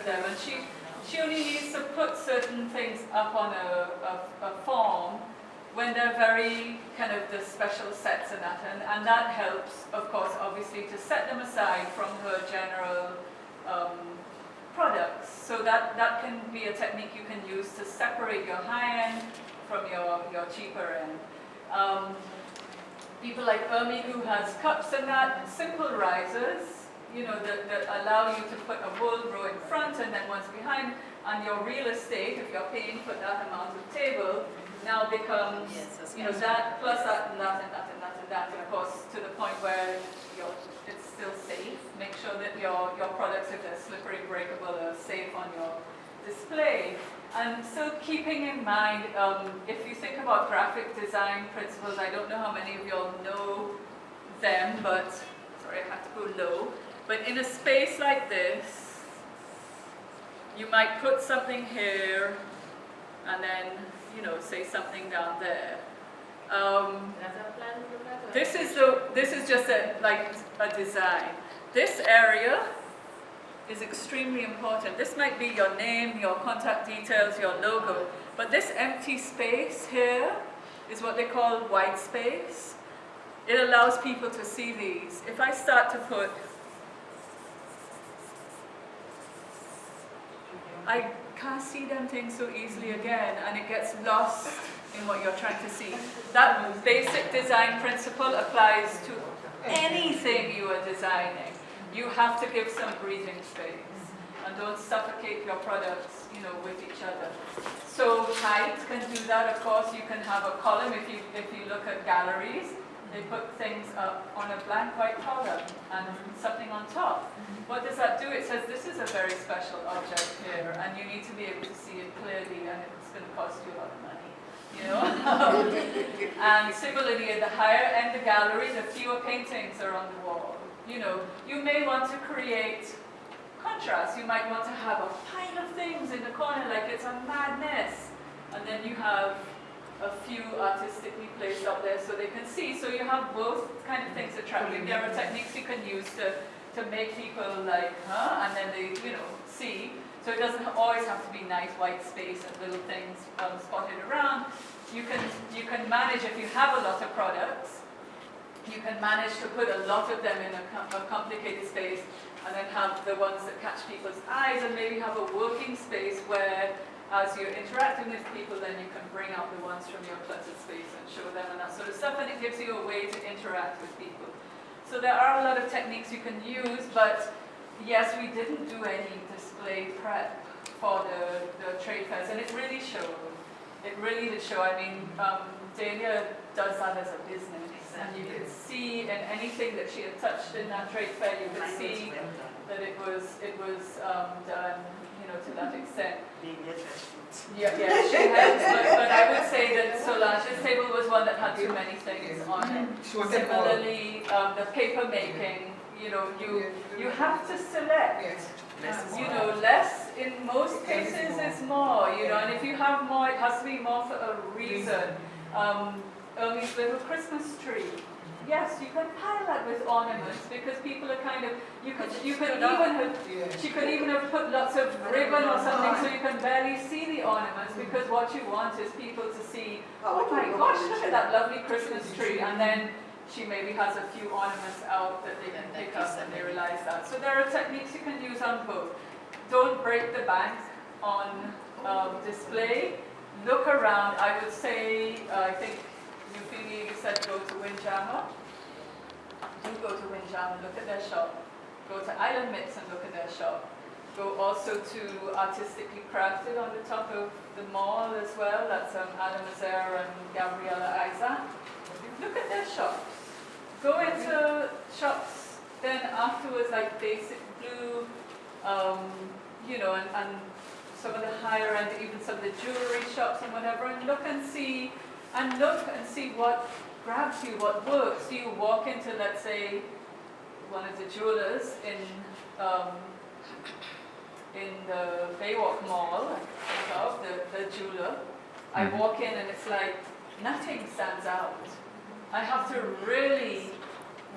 them, and she only needs to put certain things up on a form when they're very kind of the special sets and that, and that helps, of course, obviously, to set them aside from her general products. So that can be a technique you can use to separate your high-end from your cheaper end. People like Ermi, who has cups and that, simple risers, you know, that allow you to put a wool row in front and then one's behind, and your real estate, if you're paying for that amount of table, now becomes, you know, that plus that and that and that and that and that, of course, to the point where it's still safe. Make sure that your products, if they're slippery, breakable, are safe on your display. And so keeping in mind, if you think about graphic design principles, I don't know how many of you all know them, but, sorry, I have to go low. But in a space like this, you might put something here, and then, you know, say something down there. This is just like a design. This area is extremely important. This might be your name, your contact details, your logo, but this empty space here is what they call white space. It allows people to see these. If I start to put, I can't see them things so easily again, and it gets lost in what you're trying to see. That basic design principle applies to anything you are designing. You have to give some breathing space, and don't suffocate your products, you know, with each other. So height can do that. Of course, you can have a column. If you look at galleries, they put things up on a blank white column and something on top. What does that do? It says this is a very special object here, and you need to be able to see it clearly, and it's going to cost you a lot of money, you know. And similarly, at the higher end of the gallery, the fewer paintings are on the wall. You know, you may want to create contrast. You might want to have a pile of things in the corner, like it's a madness, and then you have a few artistically placed up there so they can see. So you have both kind of things attractive. There are techniques you can use to make people like, huh? And then they, you know, see. So it doesn't always have to be nice white space and little things spotted around. You can manage, if you have a lot of products, you can manage to put a lot of them in a complicated space, and then have the ones that catch people's eyes, and maybe have a working space where, as you're interacting with people, then you can bring out the ones from your cluttered space and show them and that sort of stuff, and it gives you a way to interact with people. So there are a lot of techniques you can use, but yes, we didn't do any display prep for the trade fairs, and it really showed. It really did show. I mean, Delia does that as a business. And you could see in anything that she had touched in that trade fair, you could see that it was done, you know, to that extent. Yeah, she has. But I would say that Solange's table was one that had too many things on it. Similarly, the paper making, you know, you have to select. You know, less in most cases is more. You know, and if you have more, it has to be more for a reason. Ermi's little Christmas tree. Yes, you can pile that with ornaments because people are kind of, she could even have put lots of ribbon or something so you can barely see the ornaments, because what you want is people to see, oh my gosh, look at that lovely Christmas tree, and then she maybe has a few ornaments out that they can pick up and they realize that. So there are techniques you can use on both. Don't break the bank on display. Look around. I would say, I think Euphemia said go to Windjammer. Do go to Windjammer, look at their shop. Go to Island Mitts and look at their shop. Go also to Artistically Crafted on the top of the mall as well. That's Adam Azer and Gabriella Isaac. Look at their shops. Go into shops then afterwards, like Basic Blue, you know, and some of the higher end, even some of the jewelry shops and whatever, and look and see what grabs you, what works. Do you walk into, let's say, one of the jewelers in the Baywalk Mall, the jeweler. I walk in and it's like nothing stands out. I have to really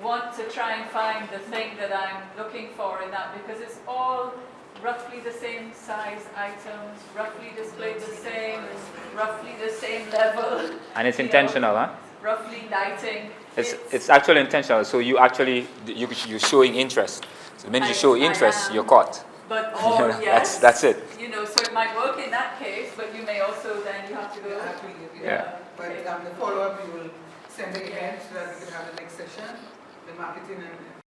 want to try and find the thing that I'm looking for in that, because it's all roughly the same size items, roughly displayed the same, roughly the same level. And it's you know, intentional, huh? roughly lighting. It's actually intentional. So you're showing interest. So the minute you show I interest, am. you're caught. But Yes, that's it. You know, so it might work in that case, but you may also then you have to go. Yeah. But Okay. the follow-up you will send again so that we can have the next session, the marketing and